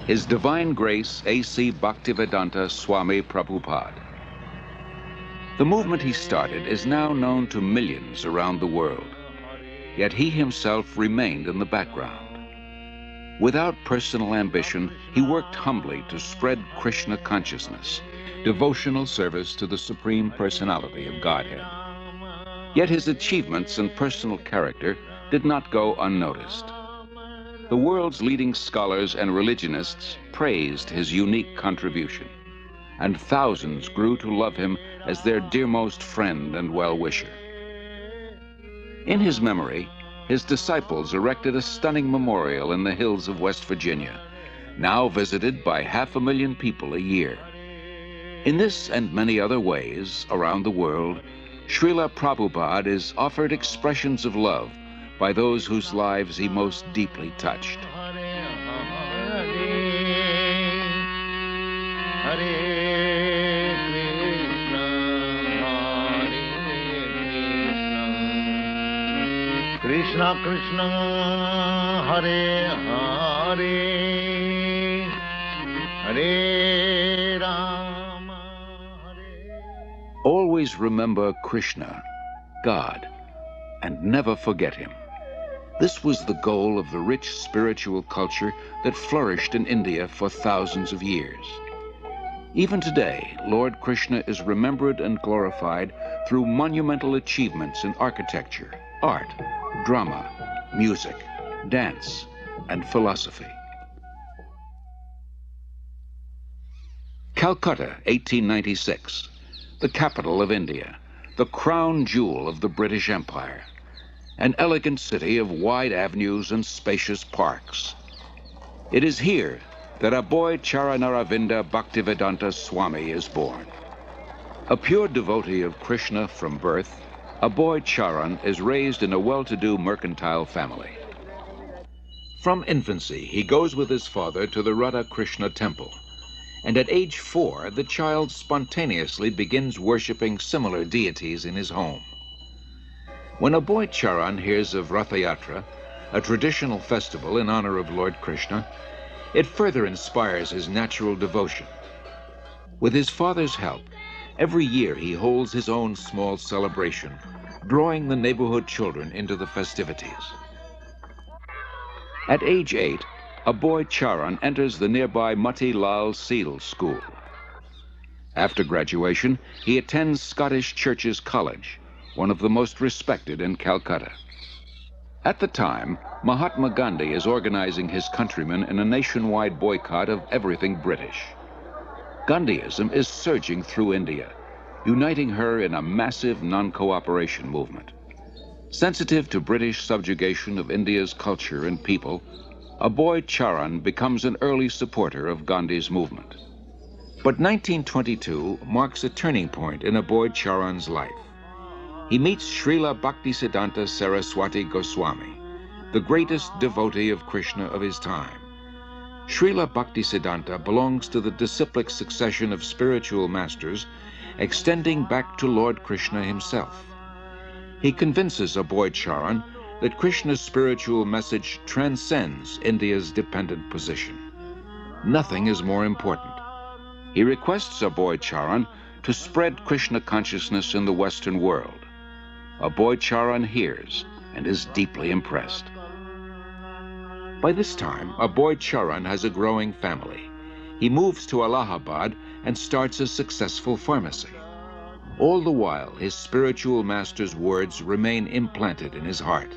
His Divine Grace A.C. Bhaktivedanta Swami Prabhupada. The movement he started is now known to millions around the world, yet he himself remained in the background. Without personal ambition, he worked humbly to spread Krishna consciousness, devotional service to the Supreme Personality of Godhead. Yet his achievements and personal character did not go unnoticed. The world's leading scholars and religionists praised his unique contribution, and thousands grew to love him as their dearmost friend and well-wisher. In his memory, his disciples erected a stunning memorial in the hills of West Virginia, now visited by 500,000 people a year. In this and many other ways around the world, Srila Prabhupada is offered expressions of love by those whose lives he most deeply touched. Krishna Krishna Hare Hare Hare Rama Hare. Always remember Krishna, God, and never forget him. This was the goal of the rich spiritual culture that flourished in India for thousands of years. Even today, Lord Krishna is remembered and glorified through monumental achievements in architecture, art, drama, music, dance, and philosophy. Calcutta, 1896, the capital of India, the crown jewel of the British Empire, an elegant city of wide avenues and spacious parks. It is here that Aboy Charanaravinda Bhaktivedanta Swami is born. A pure devotee of Krishna from birth, Aboy Charan is raised in a well-to-do mercantile family. From infancy, he goes with his father to the Radha Krishna temple, and at age 4, the child spontaneously begins worshipping similar deities in his home. When Aboy Charan hears of Ratha Yatra, a traditional festival in honor of Lord Krishna, it further inspires his natural devotion. With his father's help, every year he holds his own small celebration, drawing the neighborhood children into the festivities. At age 8, Aboy Charan enters the nearby Mati Lal Seal School. After graduation, he attends Scottish Churches College, one of the most respected in Calcutta. At the time, Mahatma Gandhi is organizing his countrymen in a nationwide boycott of everything British. Gandhiism is surging through India, uniting her in a massive non-cooperation movement. Sensitive to British subjugation of India's culture and people, Aboy Charan becomes an early supporter of Gandhi's movement. But 1922 marks a turning point in Aboy Charan's life. He meets Srila Bhaktisiddhanta Saraswati Goswami, the greatest devotee of Krishna of his time. Srila Bhaktisiddhanta belongs to the disciplic succession of spiritual masters extending back to Lord Krishna himself. He convinces Aboy Charan that Krishna's spiritual message transcends India's dependent position. Nothing is more important. He requests Aboy Charan to spread Krishna consciousness in the Western world. Aboy Charan hears and is deeply impressed. By this time, Aboy Charan has a growing family. He moves to Allahabad and starts a successful pharmacy. All the while, his spiritual master's words remain implanted in his heart.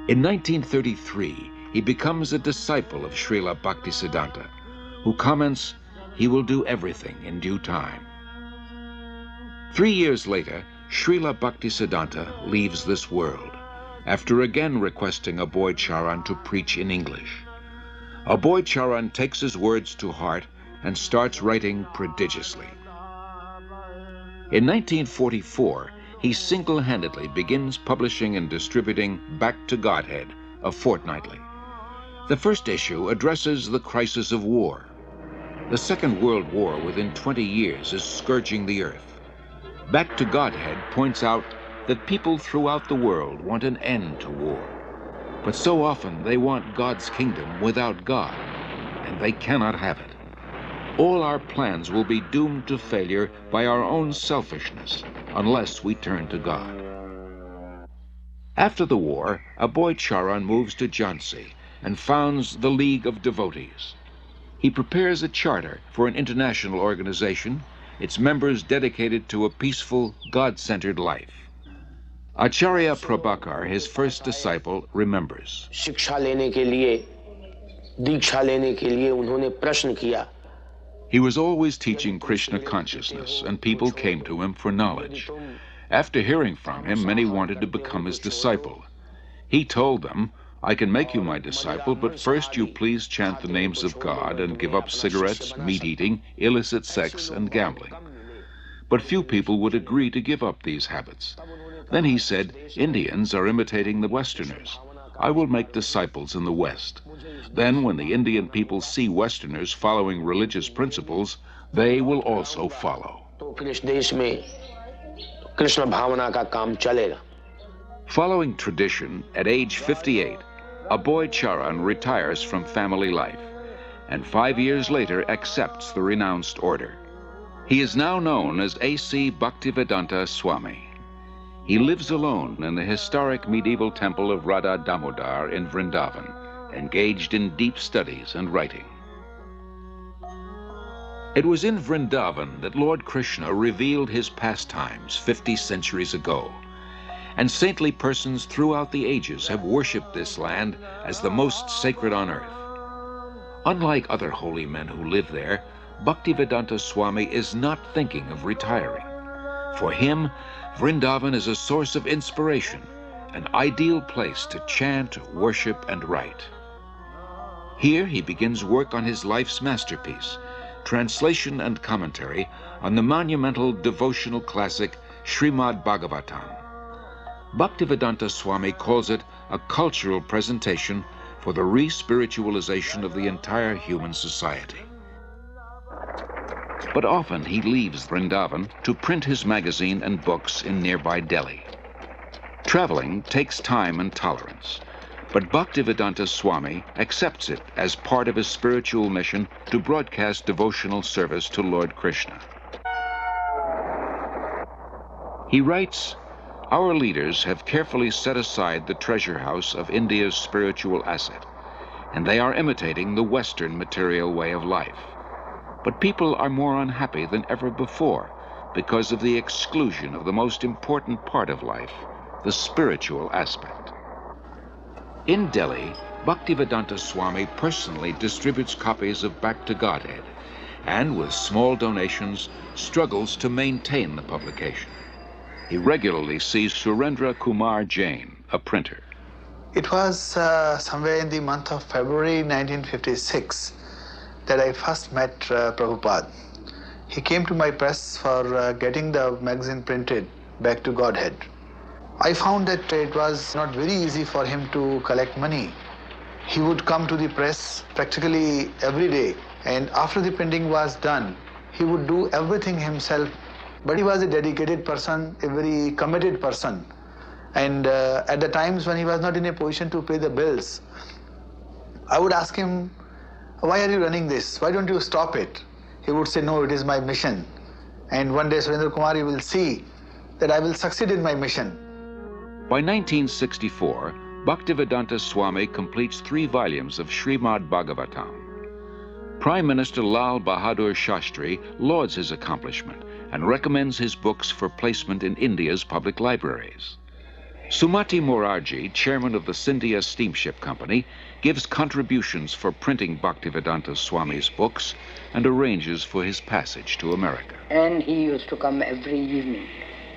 In 1933, he becomes a disciple of Srila Bhaktisiddhanta, who comments, "He will do everything in due time." 3 years later, Srila Bhaktisiddhanta leaves this world, after again requesting Aboy Charan to preach in English. Aboy Charan takes his words to heart and starts writing prodigiously. In 1944, he single-handedly begins publishing and distributing Back to Godhead, a fortnightly. The first issue addresses the crisis of war. The Second World War within 20 years is scourging the earth. Back to Godhead points out that people throughout the world want an end to war. But so often they want God's kingdom without God, and they cannot have it. All our plans will be doomed to failure by our own selfishness unless we turn to God. After the war, a boy Charan moves to Jhansi and founds the League of Devotees. He prepares a charter for an international organization, its members dedicated to a peaceful, God-centered life. Acharya Prabhakar, his first disciple, remembers. शिक्षा लेने के लिए, दीक्षा लेने के लिए उन्होंने प्रश्न किया. He was always teaching Krishna consciousness, and people came to him for knowledge. After hearing from him, many wanted to become his disciple. He told them, I can make you my disciple, but first you please chant the names of God and give up cigarettes, meat-eating, illicit sex, and gambling. But few people would agree to give up these habits. Then he said, Indians are imitating the Westerners. I will make disciples in the West. Then when the Indian people see Westerners following religious principles, they will also follow. Following tradition, at age 58, a boy Charan retires from family life, and 5 years later accepts the renounced order. He is now known as A.C. Bhaktivedanta Swami. He lives alone in the historic medieval temple of Radha Damodar in Vrindavan, engaged in deep studies and writing. It was in Vrindavan that Lord Krishna revealed his pastimes 50 centuries ago, and saintly persons throughout the ages have worshipped this land as the most sacred on earth. Unlike other holy men who live there, Bhaktivedanta Swami is not thinking of retiring. For him, Vrindavan is a source of inspiration, an ideal place to chant, worship, and write. Here he begins work on his life's masterpiece, translation and commentary on the monumental devotional classic Srimad Bhagavatam. Bhaktivedanta Swami calls it a cultural presentation for the re-spiritualization of the entire human society. But often he leaves Vrindavan to print his magazine and books in nearby Delhi. Traveling takes time and tolerance, but Bhaktivedanta Swami accepts it as part of his spiritual mission to broadcast devotional service to Lord Krishna. He writes, Our leaders have carefully set aside the treasure house of India's spiritual asset, and they are imitating the Western material way of life. But people are more unhappy than ever before because of the exclusion of the most important part of life, the spiritual aspect. In Delhi, Bhaktivedanta Swami personally distributes copies of Back to Godhead, and with small donations, struggles to maintain the publication. He regularly sees Surendra Kumar Jain, a printer. It was somewhere in the month of February 1956 that I first met Prabhupada. He came to my press for getting the magazine printed, Back to Godhead. I found that it was not very easy for him to collect money. He would come to the press practically every day, and after the printing was done, he would do everything himself. But he was a dedicated person, a very committed person. And at the times when he was not in a position to pay the bills, I would ask him, why are you running this? Why don't you stop it? He would say, no, it is my mission. And one day, Surendra Kumar, you will see that I will succeed in my mission. By 1964, Bhaktivedanta Swami completes 3 volumes of Srimad Bhagavatam. Prime Minister Lal Bahadur Shastri lauds his accomplishment and recommends his books for placement in India's public libraries. Sumati Morarji, chairman of the Scindia Steamship Company, gives contributions for printing Bhaktivedanta Swami's books and arranges for his passage to America. And he used to come every evening.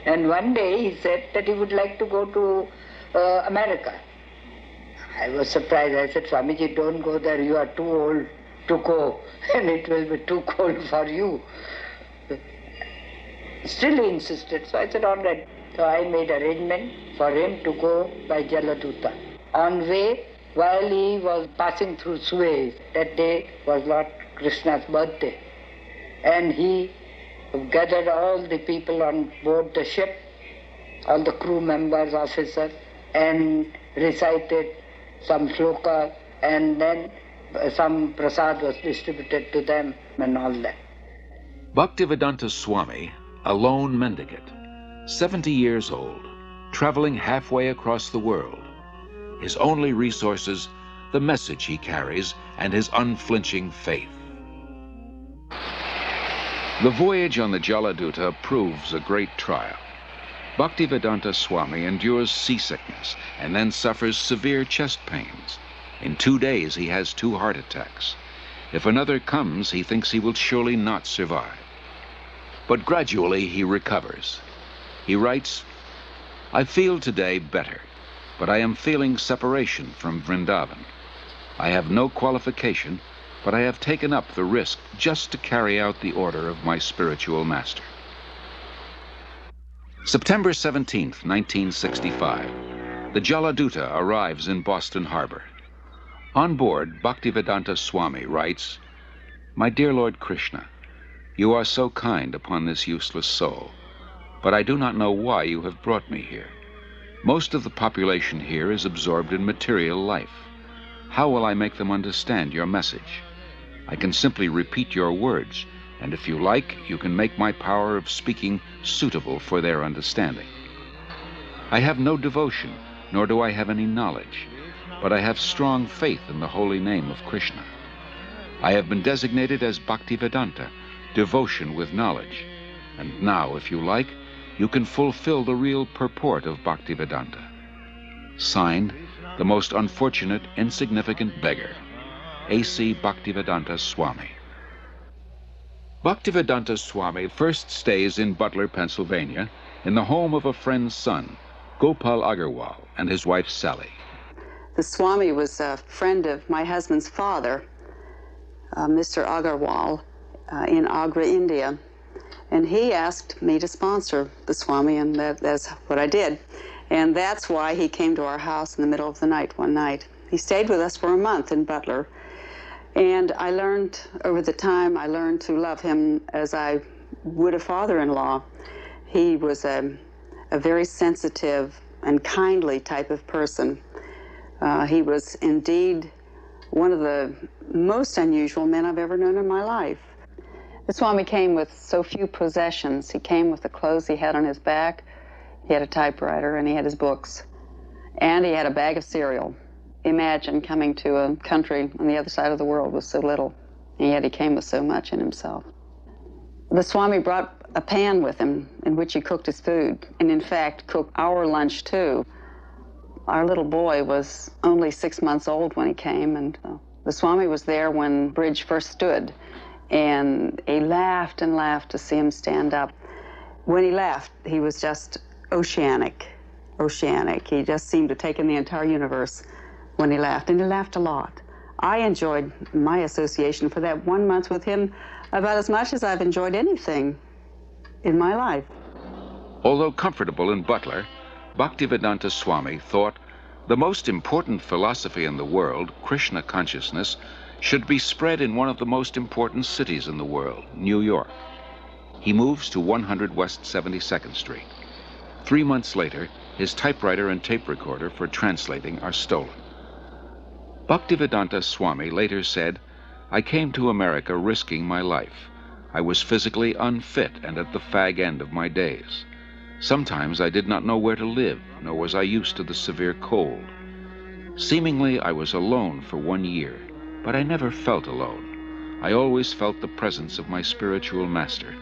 And one day he said that he would like to go to America. I was surprised. I said, Swamiji, don't go there. You are too old to go, and it will be too cold for you. Still he insisted. So I said, all right. So I made arrangement for him to go by Jaladuta. On way, while he was passing through Suez, that day was Lord Krishna's birthday. And he gathered all the people on board the ship, all the crew members, officers, and recited some shloka, and then some prasad was distributed to them and all that. Bhaktivedanta Swami, a lone mendicant, 70 years old, traveling halfway across the world. His only resources, the message he carries and his unflinching faith. The voyage on the Jaladuta proves a great trial. Bhaktivedanta Swami endures seasickness and then suffers severe chest pains. In 2 days, he has 2 heart attacks. If another comes, he thinks he will surely not survive. But gradually, he recovers. He writes, "I feel today better, but I am feeling separation from Vrindavan. I have no qualification, but I have taken up the risk just to carry out the order of my spiritual master." September 17th, 1965. The Jaladuta arrives in Boston Harbor. On board, Bhaktivedanta Swami writes, "My dear Lord Krishna, you are so kind upon this useless soul, but I do not know why you have brought me here. Most of the population here is absorbed in material life. How will I make them understand your message? I can simply repeat your words, and if you like, you can make my power of speaking suitable for their understanding. I have no devotion, nor do I have any knowledge, but I have strong faith in the holy name of Krishna. I have been designated as Bhaktivedanta, devotion with knowledge, and now, if you like, you can fulfill the real purport of Bhaktivedanta. Signed, the most unfortunate, insignificant beggar, A.C. Bhaktivedanta Swami." Bhaktivedanta Swami first stays in Butler, Pennsylvania, in the home of a friend's son, Gopal Agarwal, and his wife Sally. The Swami was a friend of my husband's father, Mr. Agarwal, in Agra, India. And he asked me to sponsor the Swami, and that's what I did. And that's why he came to our house in the middle of the night one night. He stayed with us for a month in Butler. And I learned, over the time, I learned to love him as I would a father-in-law. He was a very sensitive and kindly type of person. He was indeed one of the most unusual men I've ever known in my life. The Swami came with so few possessions. He came with the clothes he had on his back. He had a typewriter, and he had his books. And he had a bag of cereal. Imagine coming to a country on the other side of the world with so little, and yet he came with so much in himself. The Swami brought a pan with him in which he cooked his food, and in fact cooked our lunch too. Our little boy was only 6 months old when he came, and the Swami was there when Bridge first stood, and he laughed and laughed to see him stand up. When he laughed, he was just oceanic. He just seemed to take in the entire universe when he laughed, and he laughed a lot. I enjoyed my association for that 1 month with him about as much as I've enjoyed anything in my life. Although comfortable in Butler, Bhaktivedanta Swami thought the most important philosophy in the world, Krishna consciousness, should be spread in one of the most important cities in the world, New York. He moves to 100 West 72nd Street. 3 months later, his typewriter and tape recorder for translating are stolen. Bhaktivedanta Swami later said, "I came to America risking my life. I was physically unfit and at the fag end of my days. Sometimes I did not know where to live, nor was I used to the severe cold. Seemingly I was alone for 1 year, but I never felt alone. I always felt the presence of my spiritual master,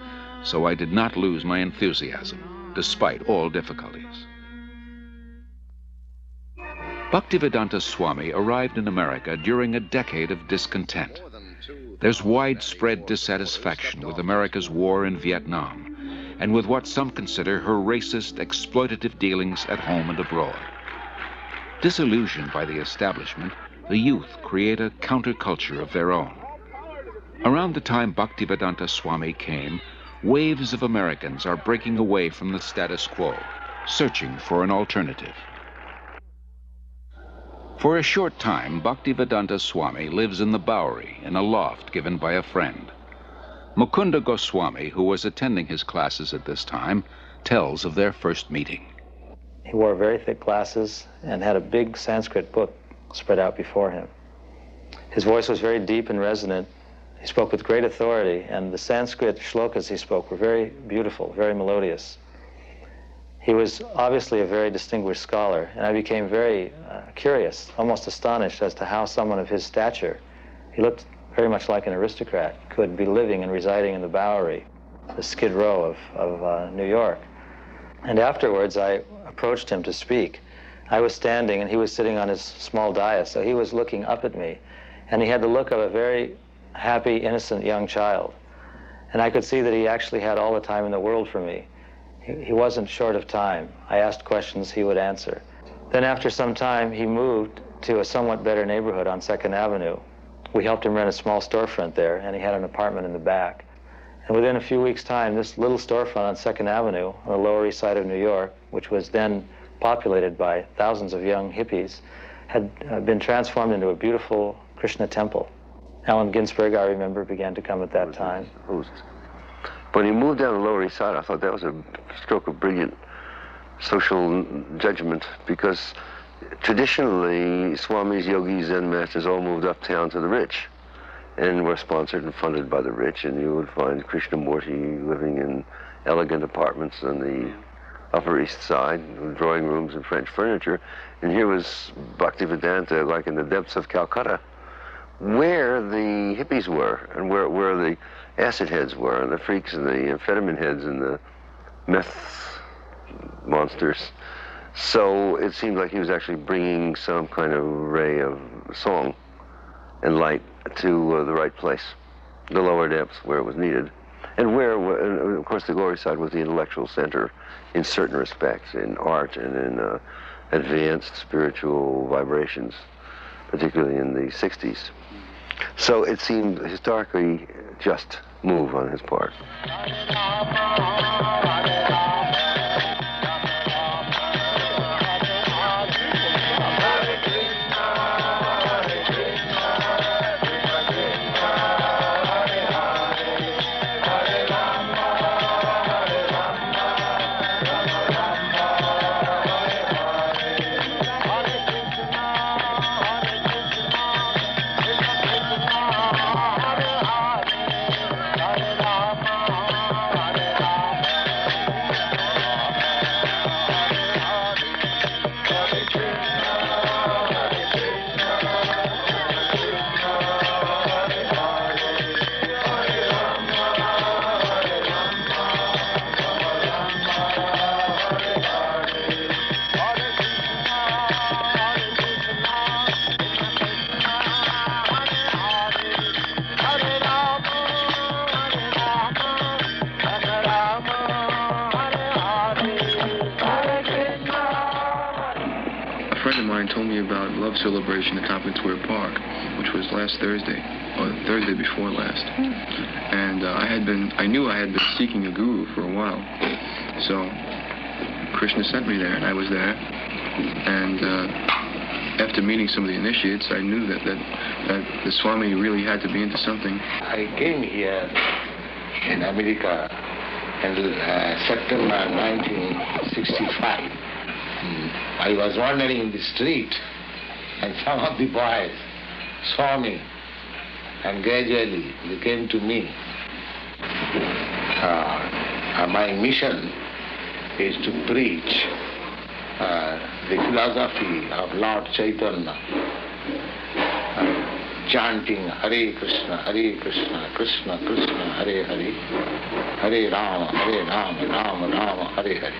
so I did not lose my enthusiasm, despite all difficulties." Bhaktivedanta Swami arrived in America during a decade of discontent. There's widespread dissatisfaction with America's war in Vietnam, and with what some consider her racist, exploitative dealings at home and abroad. Disillusioned by the establishment, the youth create a counterculture of their own. Around the time Bhaktivedanta Swami came, waves of Americans are breaking away from the status quo, searching for an alternative. For a short time, Bhaktivedanta Swami lives in the Bowery in a loft given by a friend. Mukunda Goswami, who was attending his classes at this time, tells of their first meeting. He wore very thick glasses and had a big Sanskrit book spread out before him. His voice was very deep and resonant. He spoke with great authority, and the Sanskrit shlokas he spoke were very beautiful, very melodious. He was obviously a very distinguished scholar, and I became very curious, almost astonished as to how someone of his stature, he looked very much like an aristocrat, could be living and residing in the Bowery, the Skid Row of New York. And afterwards, I approached him to speak. I was standing, and he was sitting on his small dais, so he was looking up at me, and he had the look of a very happy, innocent young child. And I could see that he actually had all the time in the world for me. He wasn't short of time. I asked questions, he would answer. Then after some time, he moved to a somewhat better neighborhood on 2nd Avenue. We helped him rent a small storefront there, and he had an apartment in the back. And within a few weeks' time, this little storefront on 2nd Avenue, on the Lower East Side of New York, which was then populated by thousands of young hippies, had been transformed into a beautiful Krishna temple. Allen Ginsberg, I remember, began to come at that time. When he moved down the Lower East Side, I thought that was a stroke of brilliant social judgment, because traditionally, Swamis, yogis, Zen masters all moved uptown to the rich and were sponsored and funded by the rich, and you would find Krishnamurti living in elegant apartments on the Upper East Side, with drawing rooms and French furniture, and here was Bhaktivedanta, like in the depths of Calcutta, where the hippies were, and where the acid heads were, and the freaks, and the amphetamine heads, and the meth monsters. So it seemed like he was actually bringing some kind of ray of song and light to the right place, the lower depths where it was needed, and where, of course, the Lower Side was the intellectual center in certain respects, in art and in advanced spiritual vibrations, particularly in the 60s. So it seemed historically just move on his part. Told me about Love Celebration at Topping Park, which was last Thursday, or Thursday before last. And I knew I had been seeking a guru for a while. So Krishna sent me there, and I was there. And after meeting some of the initiates, I knew that the Swami really had to be into something. I came here in America in September 1965. I was wandering in the street, and some of the boys saw me, and gradually they came to me. My mission is to preach the philosophy of Lord Chaitanya, chanting Hare Krishna, Krishna Krishna, Hare Hare, Hare Rama, Rama Rama, Hare Hare.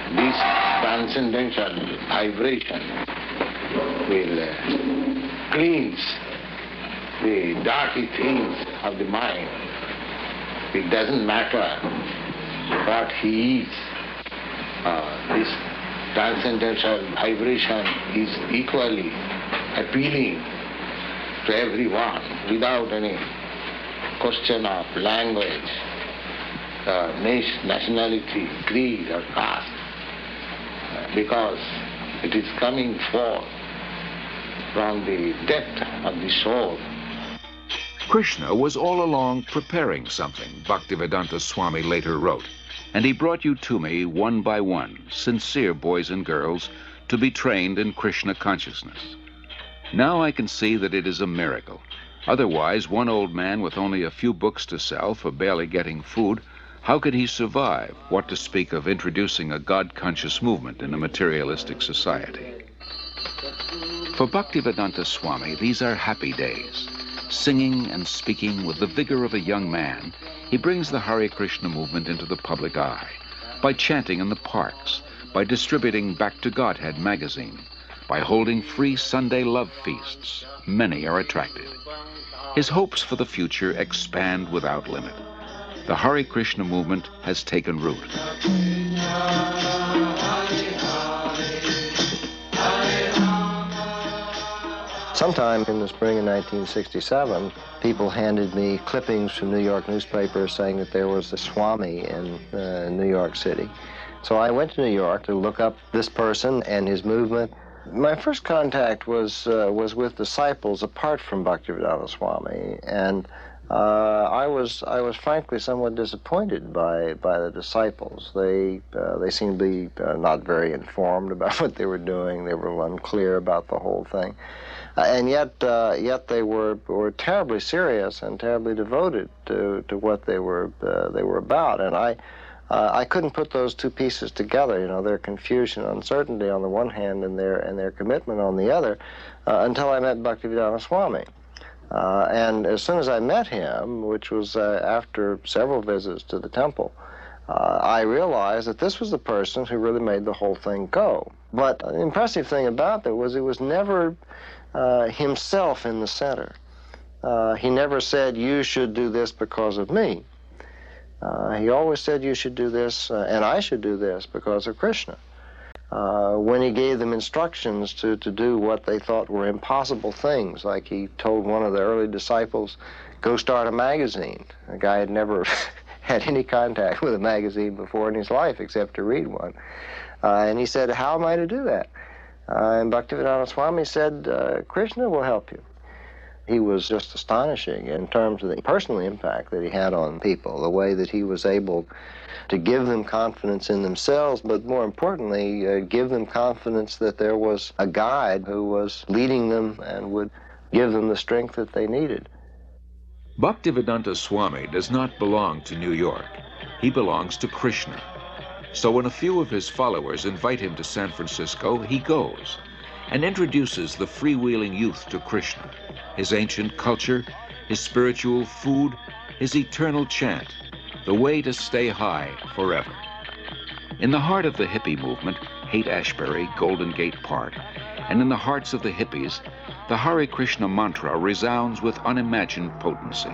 This transcendental vibration will cleanse the dirty things of the mind. It doesn't matter what he is. This transcendental vibration is equally appealing to everyone without any question of language, nationality, creed, or caste. Because it is coming forth from the depth of the soul. Krishna was all along preparing something, Bhaktivedanta Swami later wrote, and he brought you to me one by one, sincere boys and girls, to be trained in Krishna consciousness. Now I can see that it is a miracle. Otherwise, one old man with only a few books to sell for barely getting food, how could he survive? What to speak of introducing a God-conscious movement in a materialistic society? For Bhaktivedanta Swami, these are happy days. Singing and speaking with the vigor of a young man, he brings the Hare Krishna movement into the public eye by chanting in the parks, by distributing Back to Godhead magazine, by holding free Sunday love feasts. Many are attracted. His hopes for the future expand without limit. The Hare Krishna movement has taken root. Sometime in the spring of 1967, people handed me clippings from New York newspapers saying that there was a Swami in New York City. So I went to New York to look up this person and his movement. My first contact was with disciples apart from Bhaktivedanta Swami, and I was frankly somewhat disappointed by the disciples. They seemed to be not very informed about what they were doing. They were unclear about the whole thing. And yet they were terribly serious and terribly devoted to what they were about. And I couldn't put those two pieces together. You know, their confusion, uncertainty on the one hand, and their commitment on the other, until I met Bhaktivedanta Swami. And as soon as I met him, which was after several visits to the temple, I realized that this was the person who really made the whole thing go. But the impressive thing about that was it was never himself in the center. He never said, you should do this because of me. He always said, you should do this, and I should do this because of Krishna. When he gave them instructions to do what they thought were impossible things, like he told one of the early disciples, go start a magazine. The guy had never had any contact with a magazine before in his life except to read one. And he said, how am I to do that? And Bhaktivedanta Swami said, Krishna will help you. He was just astonishing in terms of the personal impact that he had on people, the way that he was able to give them confidence in themselves, but more importantly, give them confidence that there was a guide who was leading them and would give them the strength that they needed. Bhaktivedanta Swami does not belong to New York. He belongs to Krishna. So when a few of his followers invite him to San Francisco, he goes and introduces the freewheeling youth to Krishna, his ancient culture, his spiritual food, his eternal chant, the way to stay high forever. In the heart of the hippie movement, Haight-Ashbury, Golden Gate Park, and in the hearts of the hippies, the Hare Krishna mantra resounds with unimagined potency.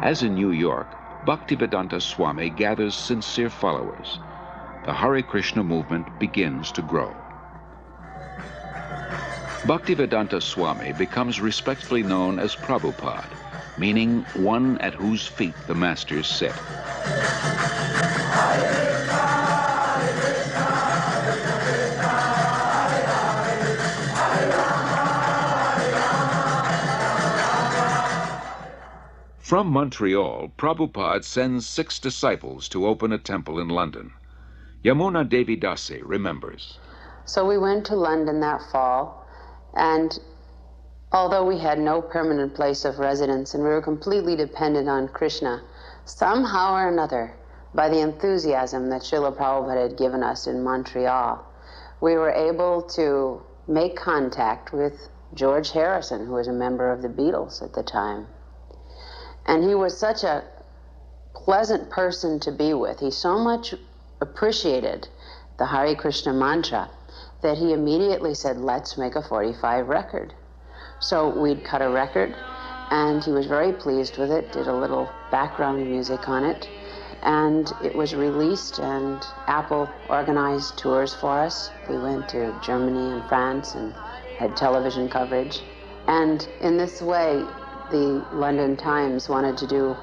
As in New York, Bhaktivedanta Swami gathers sincere followers. The Hare Krishna movement begins to grow. Bhaktivedanta Swami becomes respectfully known as Prabhupada, meaning one at whose feet the masters sit. From Montreal, Prabhupada sends 6 disciples to open a temple in London. Yamuna Devi Dasi remembers. So we went to London that fall, and although we had no permanent place of residence and we were completely dependent on Krishna, somehow or another, by the enthusiasm that Srila Prabhupada had given us in Montreal, we were able to make contact with George Harrison, who was a member of the Beatles at the time. And he was such a pleasant person to be with. He so much appreciated the Hare Krishna mantra that he immediately said, let's make a 45 record. So we'd cut a record, and he was very pleased with it, did a little background music on it, and it was released, and Apple organized tours for us. We went to Germany and France and had television coverage. And in this way, the London Times wanted to do,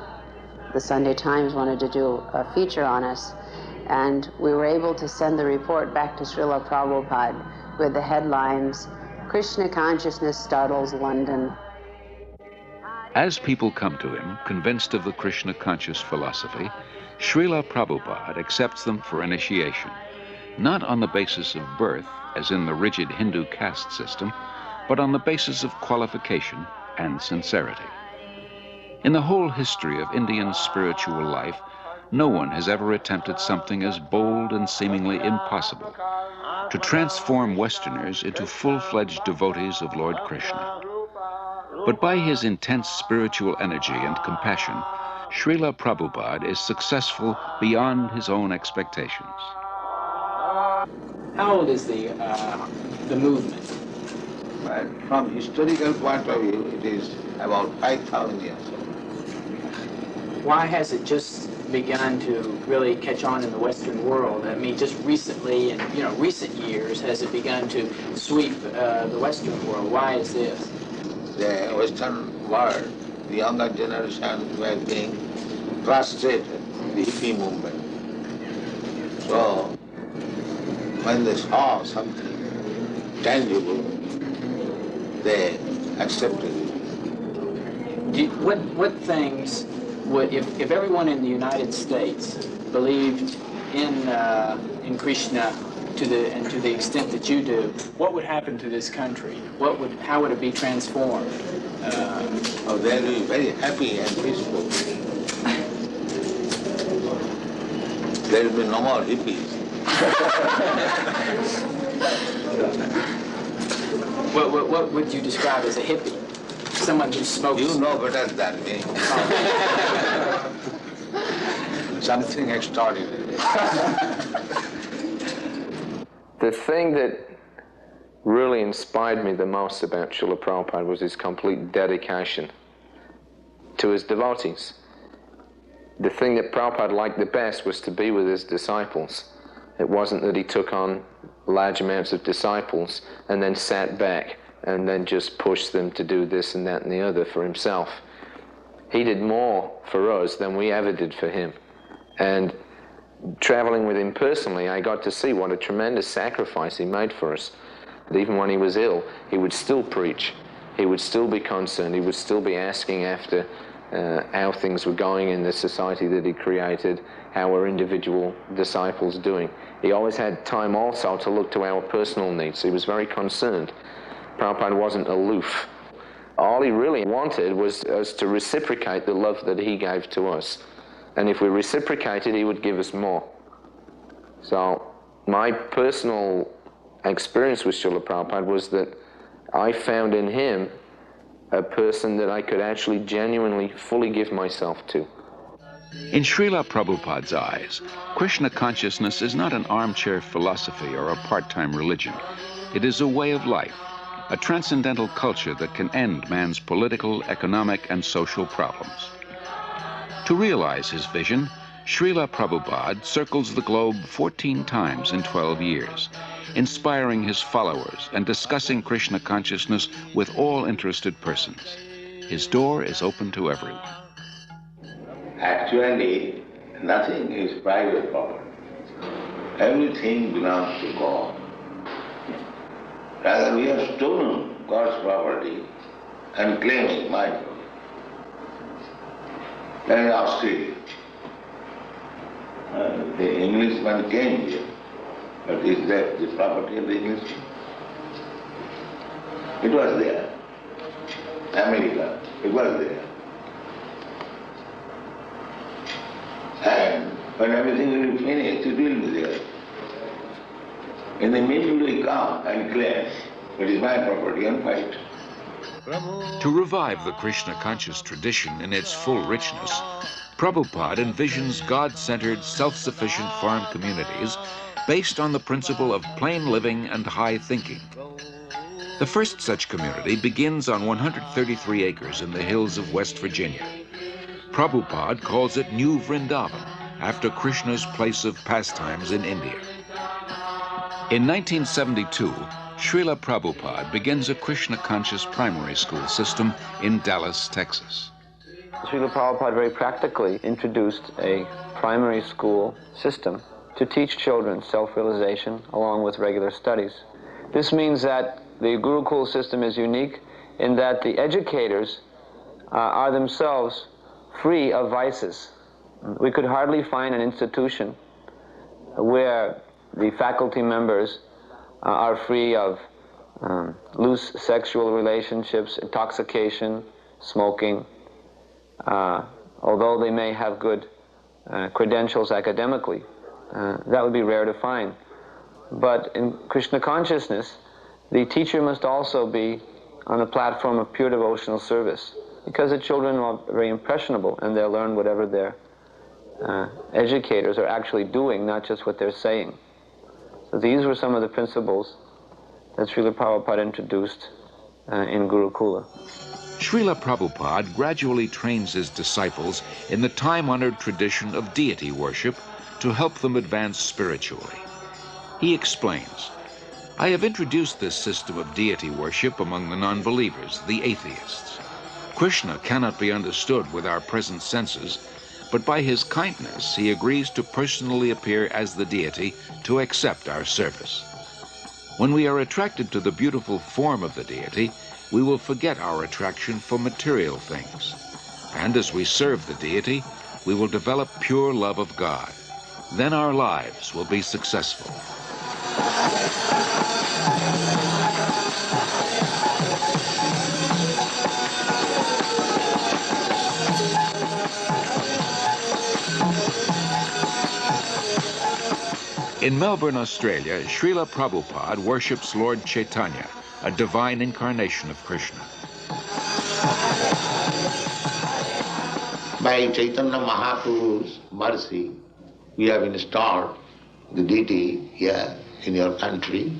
the Sunday Times wanted to do a feature on us. And we were able to send the report back to Srila Prabhupada with the headlines, "Krishna Consciousness Startles London." As people come to him, convinced of the Krishna conscious philosophy, Srila Prabhupada accepts them for initiation, not on the basis of birth, as in the rigid Hindu caste system, but on the basis of qualification and sincerity. In the whole history of Indian spiritual life, no one has ever attempted something as bold and seemingly impossible, to transform Westerners into full-fledged devotees of Lord Krishna. But by his intense spiritual energy and compassion, Srila Prabhupada is successful beyond his own expectations. How old is the movement? But from historical point of view, it is about 5,000 years old. Why has it just begun to really catch on in the Western world? I mean, just recently, in recent years, has it begun to sweep the Western world? Why is this? The Western world, the younger generation were being frustrated in the hippie movement. So, when they saw something tangible, they accepted it. What things would, if everyone in the United States believed in Krishna to the extent that you do, what would happen to this country? How would it be transformed? They'll be very happy and peaceful. There will be no more hippies. What would you describe as a hippie? Someone who smokes? You know better than me. Something extraordinary. The thing that really inspired me the most about Srila Prabhupada was his complete dedication to his devotees. The thing that Prabhupada liked the best was to be with his disciples. It wasn't that he took on large amounts of disciples and then sat back and then just pushed them to do this and that and the other for himself. He did more for us than we ever did for him. And traveling with him personally, I got to see what a tremendous sacrifice he made for us. That even when he was ill, he would still preach. He would still be concerned. He would still be asking after how things were going in the society that he created, how were individual disciples doing. He always had time also to look to our personal needs. He was very concerned. Prabhupada wasn't aloof. All he really wanted was us to reciprocate the love that he gave to us. And if we reciprocated, he would give us more. So my personal experience with Srila Prabhupada was that I found in him a person that I could actually genuinely, fully give myself to. In Srila Prabhupada's eyes, Krishna consciousness is not an armchair philosophy or a part-time religion. It is a way of life, a transcendental culture that can end man's political, economic, and social problems. To realize his vision, Srila Prabhupada circles the globe 14 times in 12 years, inspiring his followers and discussing Krishna consciousness with all interested persons. His door is open to everyone. Actually, nothing is private property. Everything belongs to God. Rather, we have stolen God's property and claiming my property. That is Australia. The Englishman came here, but is that the property of the Englishman? It was there. America, it was there. And when everything will be finished, it will be there. In the middle we come and claim, it is my property and fight. To revive the Krishna conscious tradition in its full richness, Prabhupada envisions God-centered, self-sufficient farm communities based on the principle of plain living and high thinking. The first such community begins on 133 acres in the hills of West Virginia. Prabhupada calls it New Vrindavan, after Krishna's place of pastimes in India. In 1972, Srila Prabhupada begins a Krishna-conscious primary school system in Dallas, Texas. Srila Prabhupada very practically introduced a primary school system to teach children self-realization along with regular studies. This means that the Gurukul system is unique in that the educators are themselves free of vices. We could hardly find an institution where the faculty members are free of loose sexual relationships, intoxication, smoking, although they may have good credentials academically. That would be rare to find. But in Krishna consciousness, the teacher must also be on a platform of pure devotional service, because the children are very impressionable and they'll learn whatever their educators are actually doing, not just what they're saying. So these were some of the principles that Srila Prabhupada introduced in Gurukula. Srila Prabhupada gradually trains his disciples in the time-honored tradition of deity worship to help them advance spiritually. He explains, "I have introduced this system of deity worship among the non-believers, the atheists. Krishna cannot be understood with our present senses, but by his kindness he agrees to personally appear as the deity to accept our service. When we are attracted to the beautiful form of the deity, we will forget our attraction for material things. And as we serve the deity, we will develop pure love of God. Then our lives will be successful." In Melbourne, Australia, Srila Prabhupada worships Lord Chaitanya, a divine incarnation of Krishna. By Chaitanya Mahaprabhu's mercy, we have installed the deity here in your country.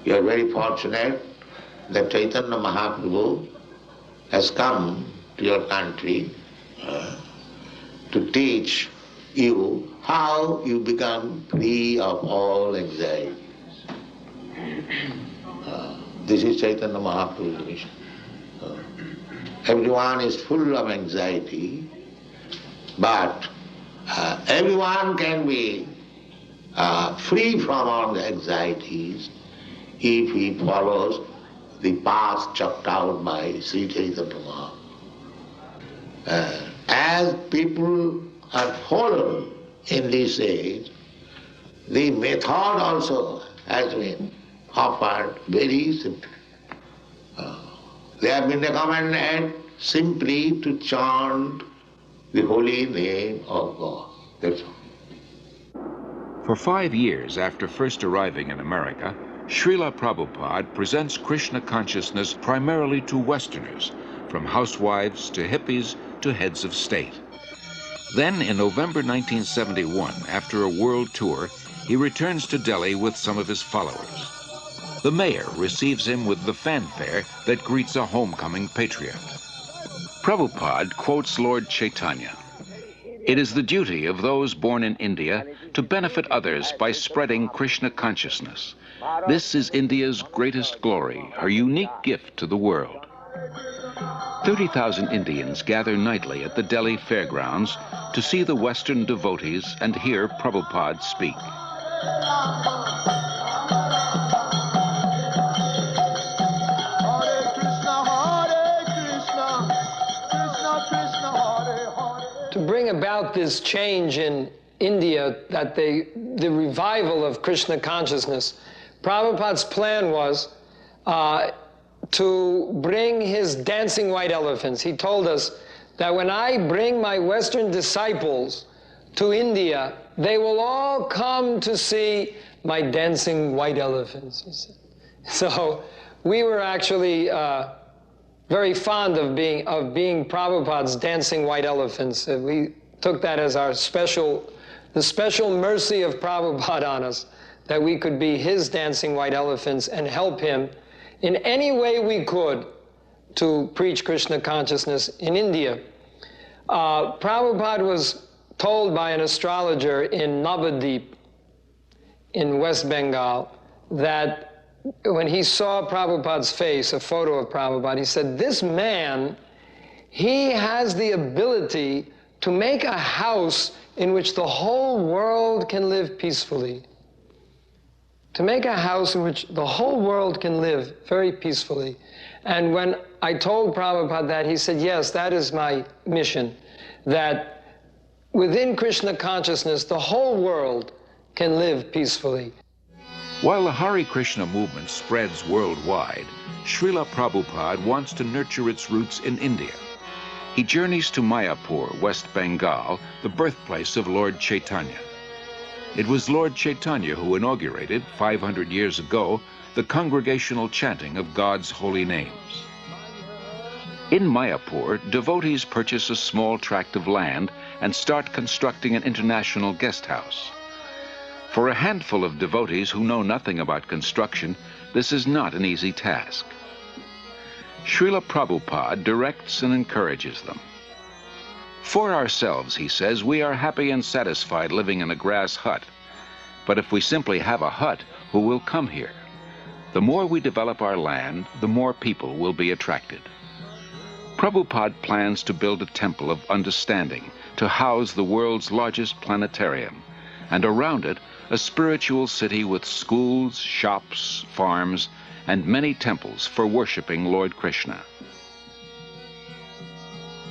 You are very fortunate that Chaitanya Mahaprabhu has come to your country to teach you how you become free of all anxiety. This is Chaitanya Mahaprabhu's mission. Everyone is full of anxiety, but everyone can be free from all the anxieties if he follows the path chalked out by Sri Chaitanya Mahaprabhu. As people are fallen in this age, the method also has been offered very simply. They have been recommended simply to chant the holy name of God. That's all. For 5 years after first arriving in America, Srila Prabhupada presents Krishna consciousness primarily to Westerners, from housewives to hippies to heads of state. Then, in November 1971, after a world tour, he returns to Delhi with some of his followers. The mayor receives him with the fanfare that greets a homecoming patriot. Prabhupada quotes Lord Chaitanya, "It is the duty of those born in India to benefit others by spreading Krishna consciousness. This is India's greatest glory, her unique gift to the world." 30,000 Indians gather nightly at the Delhi fairgrounds to see the Western devotees and hear Prabhupada speak. To bring about this change in India, that the revival of Krishna consciousness, Prabhupada's plan was to bring his dancing white elephants. He told us that when I bring my Western disciples to India, they will all come to see my dancing white elephants, he said. So we were actually very fond of being Prabhupada's dancing white elephants. We took that as the special mercy of Prabhupada on us, that we could be his dancing white elephants and help him in any way we could to preach Krishna consciousness in India. Prabhupada was told by an astrologer in Navadip in West Bengal that when he saw Prabhupada's face, a photo of Prabhupada, he said, this man, he has the ability to make a house in which the whole world can live peacefully. To make a house in which the whole world can live very peacefully. And when I told Prabhupada that, he said, yes, that is my mission, that within Krishna consciousness, the whole world can live peacefully. While the Hare Krishna movement spreads worldwide, Srila Prabhupada wants to nurture its roots in India. He journeys to Mayapur, West Bengal, the birthplace of Lord Chaitanya. It was Lord Chaitanya who inaugurated, 500 years ago, the congregational chanting of God's holy names. In Mayapur, devotees purchase a small tract of land and start constructing an international guest house. For a handful of devotees who know nothing about construction, this is not an easy task. Srila Prabhupada directs and encourages them. For ourselves, he says, we are happy and satisfied living in a grass hut. But if we simply have a hut, who will come here? The more we develop our land, the more people will be attracted. Prabhupada plans to build a temple of understanding to house the world's largest planetarium, and around it, a spiritual city with schools, shops, farms, and many temples for worshiping Lord Krishna.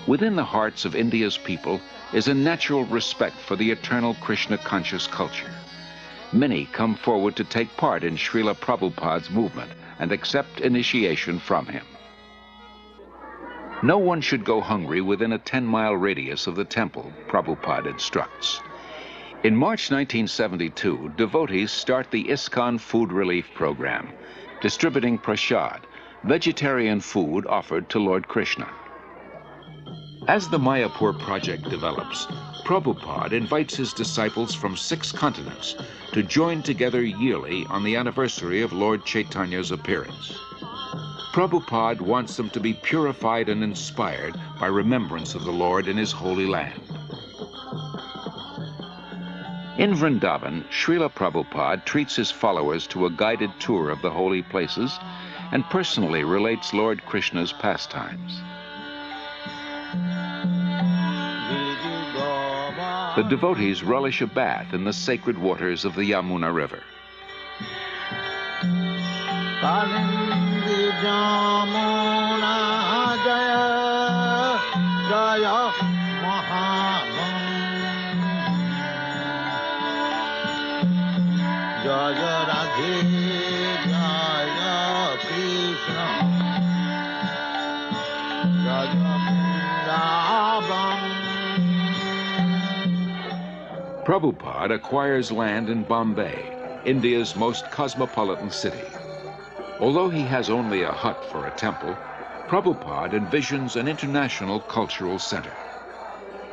Within the hearts of India's people is a natural respect for the eternal Krishna-conscious culture. Many come forward to take part in Srila Prabhupada's movement and accept initiation from him. No one should go hungry within a 10-mile radius of the temple, Prabhupada instructs. In March 1972, devotees start the Iskcon food relief program, distributing prasad, vegetarian food offered to Lord Krishna. As the Mayapur project develops, Prabhupada invites his disciples from 6 continents to join together yearly on the anniversary of Lord Chaitanya's appearance. Prabhupada wants them to be purified and inspired by remembrance of the Lord in his holy land. In Vrindavan, Srila Prabhupada treats his followers to a guided tour of the holy places and personally relates Lord Krishna's pastimes. The devotees relish a bath in the sacred waters of the Yamuna River. Prabhupada acquires land in Bombay, India's most cosmopolitan city. Although he has only a hut for a temple, Prabhupada envisions an international cultural center.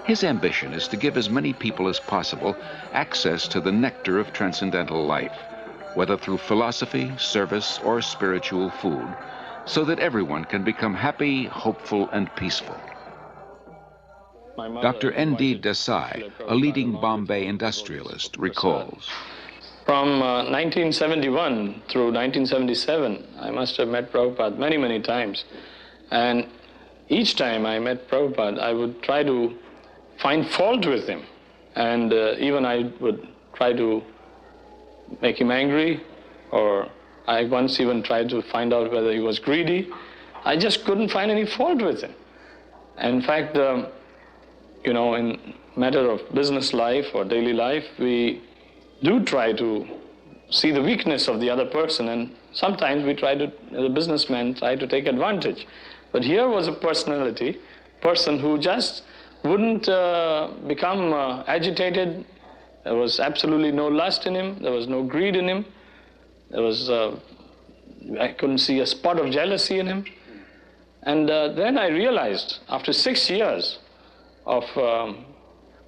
His ambition is to give as many people as possible access to the nectar of transcendental life, whether through philosophy, service, or spiritual food, so that everyone can become happy, hopeful, and peaceful. Dr. N.D. Desai, a leading Bombay industrialist, recalls. From 1971 through 1977, I must have met Prabhupada many, many times. And each time I met Prabhupada, I would try to find fault with him. And even I would try to make him angry, or I once even tried to find out whether he was greedy. I just couldn't find any fault with him. In fact, in matter of business life or daily life, we do try to see the weakness of the other person, and sometimes we try to, as a businessman, try to take advantage. But here was a person who just wouldn't become agitated. There was absolutely no lust in him. There was no greed in him. There was, I couldn't see a spot of jealousy in him. And then I realized, after 6 years of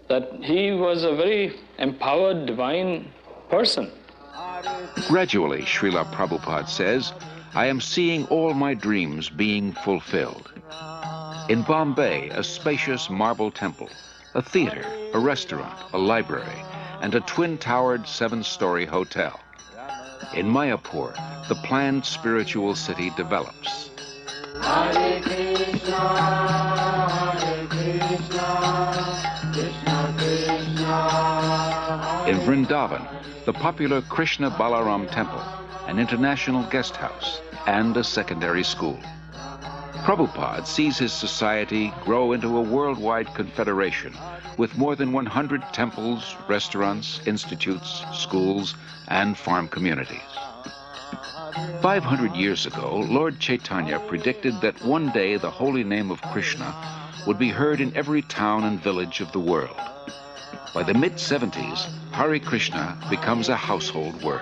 that he was a very empowered, divine person. Gradually, Srila Prabhupada says, I am seeing all my dreams being fulfilled. In Bombay, a spacious marble temple, a theater, a restaurant, a library, and a twin-towered 7-story hotel. In Mayapur, the planned spiritual city develops. Hare Krishna, Krishna Krishna. In Vrindavan, the popular Krishna Balaram Temple, an international guest house, and a secondary school. Prabhupada sees his society grow into a worldwide confederation with more than 100 temples, restaurants, institutes, schools, and farm communities. 500 years ago, Lord Chaitanya predicted that one day the holy name of Krishna would be heard in every town and village of the world. By the mid-70s, Hare Krishna becomes a household word.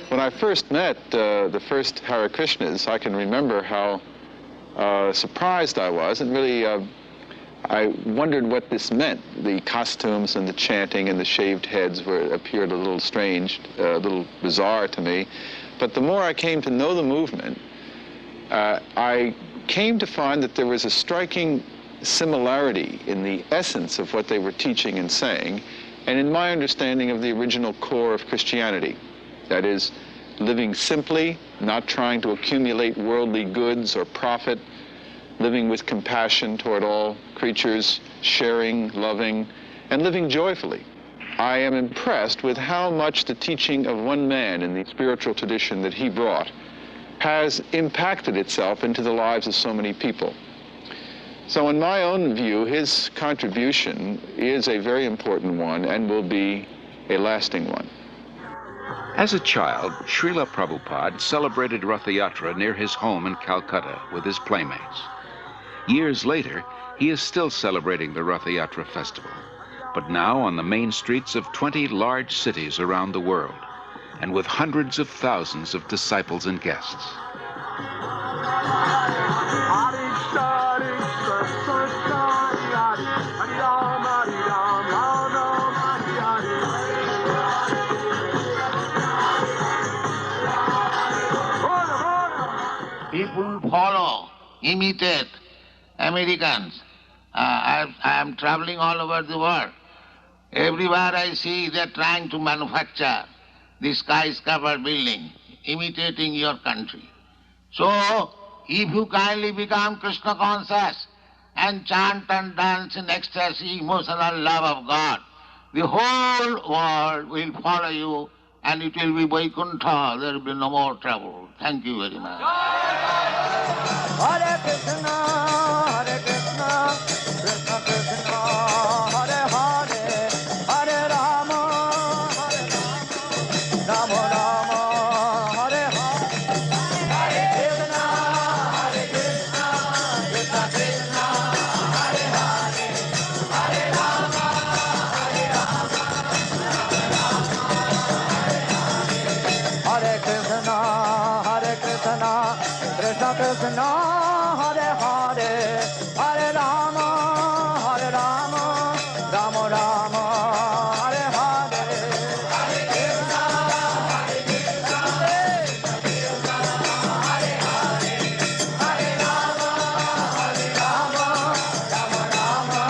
When I first met the first Hare Krishnas, I can remember how surprised I was, and really I wondered what this meant. The costumes and the chanting and the shaved heads appeared a little strange, a little bizarre to me. But the more I came to know the movement, I came to find that there was a striking similarity in the essence of what they were teaching and saying, and in my understanding of the original core of Christianity. That is, living simply, not trying to accumulate worldly goods or profit, living with compassion toward all creatures, sharing, loving, and living joyfully. I am impressed with how much the teaching of one man in the spiritual tradition that he brought has impacted itself into the lives of so many people. So in my own view, his contribution is a very important one and will be a lasting one. As a child, Srila Prabhupada celebrated Rath Yatra near his home in Calcutta with his playmates. Years later, he is still celebrating the Rath Yatra festival, but now on the main streets of 20 large cities around the world, and with hundreds of thousands of disciples and guests. People follow, imitate Americans. I am traveling all over the world. Everywhere I see they're trying to manufacture the skyscraper building, imitating your country. So, if you kindly become Krishna conscious and chant and dance in ecstasy, emotional love of God, the whole world will follow you and it will be Vaikuntha. There will be no more trouble. Thank you very much. Hare Krishna, Krishna Krishna, Hare Hare, Hare Rama, Rama Rama, Hare Hare, Hare Krishna, Krishna Krishna, Hare Hare, Hare Rama, Hare Krishna, Krishna Krishna, Hare Hare, Hare Rama, Rama Rama, Hare Hare, Hare Krishna, Krishna Krishna, Hare Hare, Hare Rama, Rama Rama.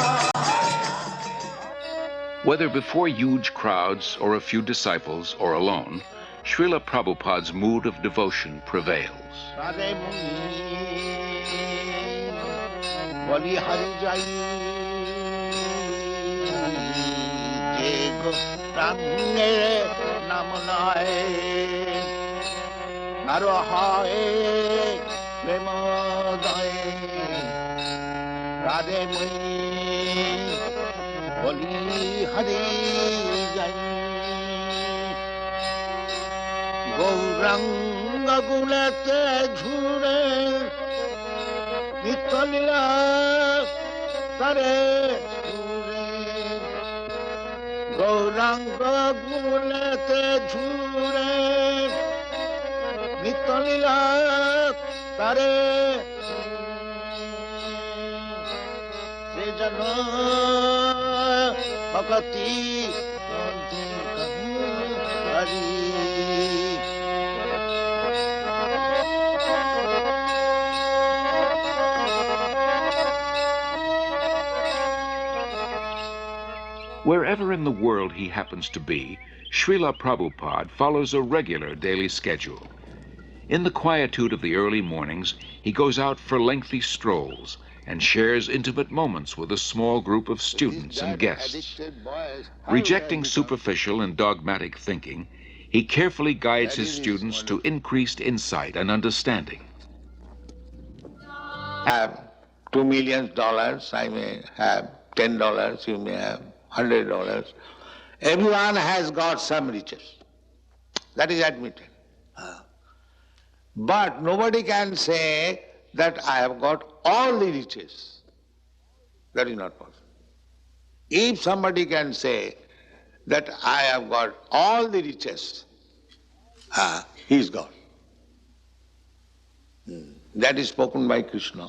Whether before huge crowds or a few disciples or alone, Srila Prabhupada's mood of devotion prevails. Gauranga gulate jhure nitalila tare jhure Gauranga gulate jhure nitalila tare sejana bhakti hari. Wherever Wherever in the world he happens to be, Srila Prabhupada follows a regular daily schedule. In the quietude of the early mornings, he goes out for lengthy strolls and shares intimate moments with a small group of students and guests. Rejecting superficial and dogmatic thinking, he carefully guides his students to increased insight and understanding. I have $2 million, I may have $10, you may have $100. Everyone has got some riches. That is admitted. But nobody can say that I have got all the riches. That is not possible. If somebody can say that I have got all the riches, he is God. That is spoken by Krishna.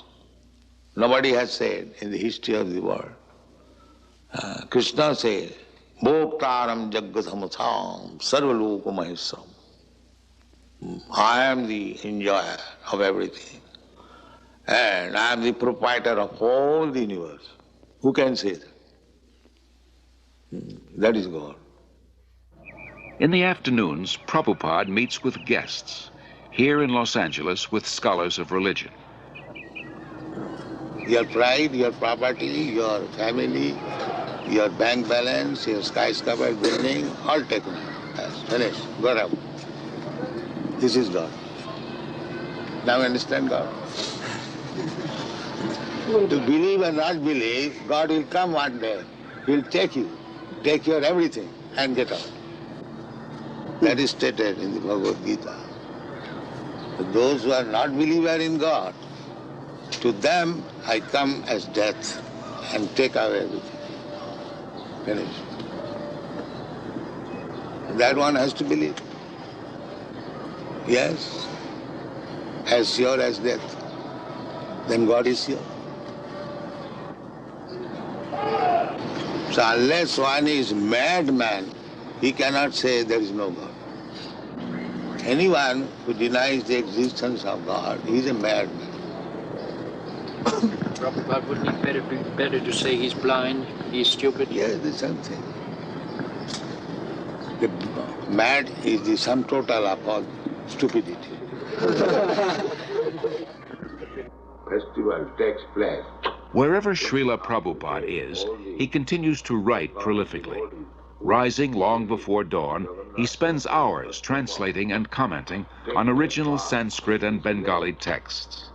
Nobody has said in the history of the world. Krishna says, Bhoktaram Jaggatamatham Sarvaloka Mahesam. I am the enjoyer of everything. And I am the proprietor of all the universe. Who can say that? That is God. In the afternoons, Prabhupada meets with guests, here in Los Angeles with scholars of religion. Your pride, your property, your family, your bank balance, your skyscraper building, all taken. Yes, finished. Got up. This is God. Now you understand God? To believe or not believe, God will come one day. He'll take you, take your everything, and get out. That is stated in the Bhagavad Gita. Those who are not believers in God, to them I come as death and take away everything. Finished. That one has to believe. Yes, as sure as death. Then God is sure. So unless one is madman, he cannot say there is no God. Anyone who denies the existence of God is a madman. Prabhupada, wouldn't it be better to say he's blind, he's stupid? Yes, the same thing. The mad is the sum total of all stupidity. Festival takes place. Wherever Srila Prabhupada is, he continues to write prolifically. Rising long before dawn, he spends hours translating and commenting on original Sanskrit and Bengali texts.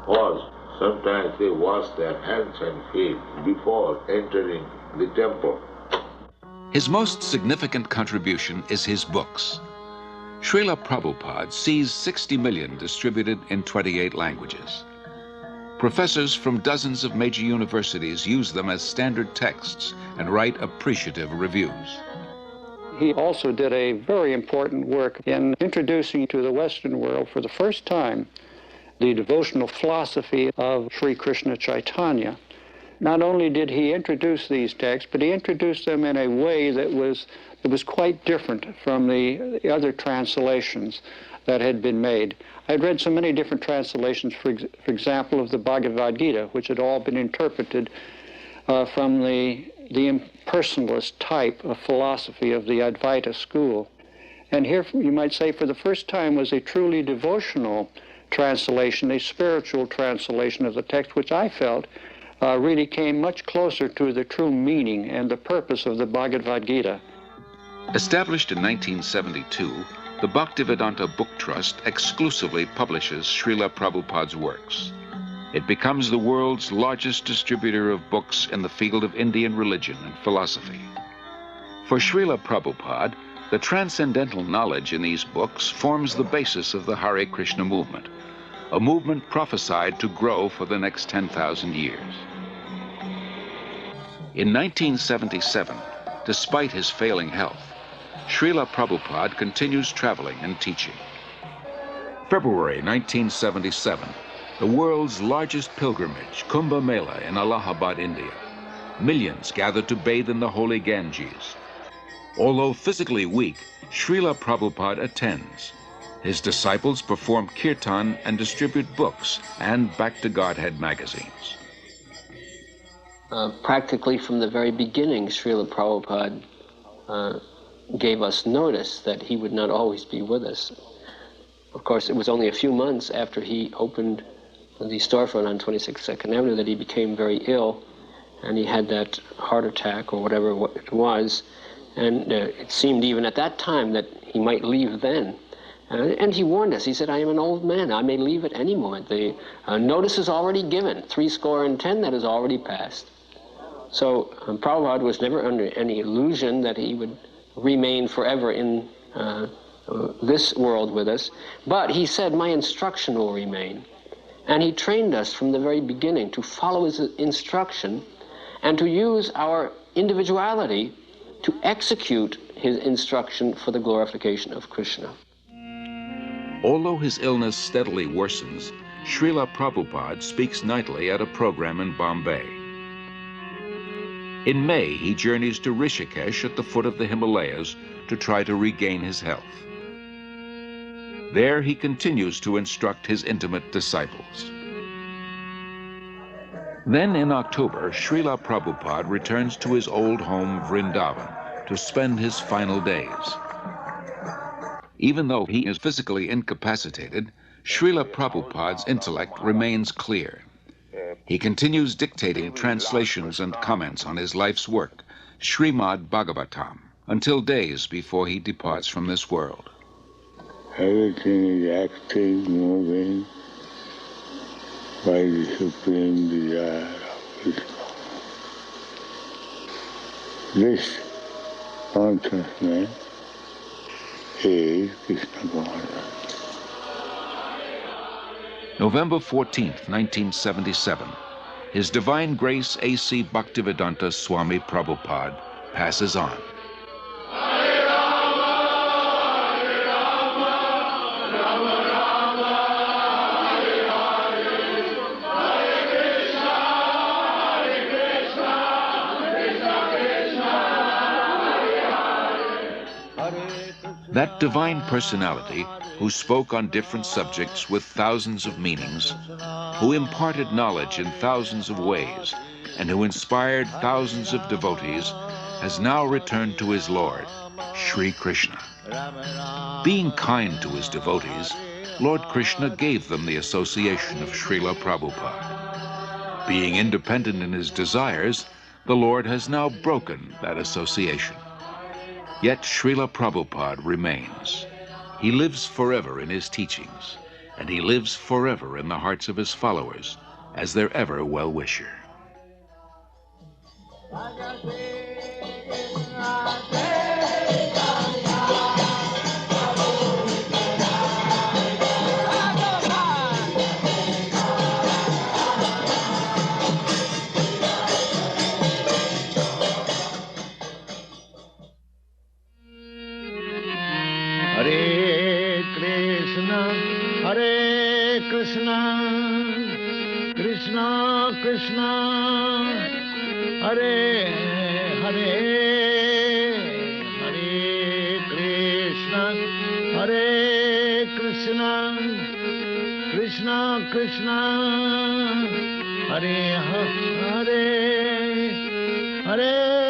Or sometimes they wash their hands and feet before entering the temple. His most significant contribution is his books. Srila Prabhupada sees 60 million distributed in 28 languages. Professors from dozens of major universities use them as standard texts and write appreciative reviews. He also did a very important work in introducing to the Western world for the first time the devotional philosophy of Sri Krishna Chaitanya. Not only did he introduce these texts, but he introduced them in a way that was quite different from the other translations that had been made. I had read so many different translations, for example, of the Bhagavad Gita, which had all been interpreted from the impersonalist type of philosophy of the Advaita school. And here, you might say, for the first time was a truly devotional translation, a spiritual translation of the text, which I felt really came much closer to the true meaning and the purpose of the Bhagavad Gita. Established in 1972, the Bhaktivedanta Book Trust exclusively publishes Srila Prabhupada's works. It becomes the world's largest distributor of books in the field of Indian religion and philosophy. For Srila Prabhupada, the transcendental knowledge in these books forms the basis of the Hare Krishna movement, a movement prophesied to grow for the next 10,000 years. In 1977, despite his failing health, Srila Prabhupada continues traveling and teaching. February 1977, the world's largest pilgrimage, Kumbh Mela in Allahabad, India. Millions gather to bathe in the holy Ganges. Although physically weak, Srila Prabhupada attends. His disciples perform kirtan and distribute books and Back to Godhead magazines. Practically from the very beginning, Srila Prabhupada gave us notice that he would not always be with us. Of course, it was only a few months after he opened the storefront on 26th 2nd Avenue that he became very ill, and he had that heart attack or whatever it was, and it seemed even at that time that he might leave then. And he warned us. He said, I am an old man. I may leave at any moment. The notice is already given. 70 that has already passed. So Prabhupada was never under any illusion that he would remain forever in this world with us. But he said, my instruction will remain. And he trained us from the very beginning to follow his instruction and to use our individuality to execute his instruction for the glorification of Krishna. Although his illness steadily worsens, Srila Prabhupada speaks nightly at a program in Bombay. In May, he journeys to Rishikesh at the foot of the Himalayas to try to regain his health. There, he continues to instruct his intimate disciples. Then in October, Srila Prabhupada returns to his old home, Vrindavan, to spend his final days. Even though he is physically incapacitated, Srila Prabhupada's intellect remains clear. He continues dictating translations and comments on his life's work, Srimad Bhagavatam, until days before he departs from this world. Everything is active, moving by the supreme desire of Viswa. This consciousness is Krishna consciousness. November 14th, 1977, His Divine Grace A.C. Bhaktivedanta Swami Prabhupada passes on. That divine personality who spoke on different subjects with thousands of meanings, who imparted knowledge in thousands of ways, and who inspired thousands of devotees, has now returned to his Lord, Sri Krishna. Being kind to his devotees, Lord Krishna gave them the association of Srila Prabhupada. Being independent in his desires, the Lord has now broken that association. Yet Srila Prabhupada remains. He lives forever in his teachings, and he lives forever in the hearts of his followers as their ever well-wisher. Hare Krishna, Krishna Krishna, Hare Hare, Hare Krishna, Hare Krishna, Krishna Krishna, Hare Hare, Hare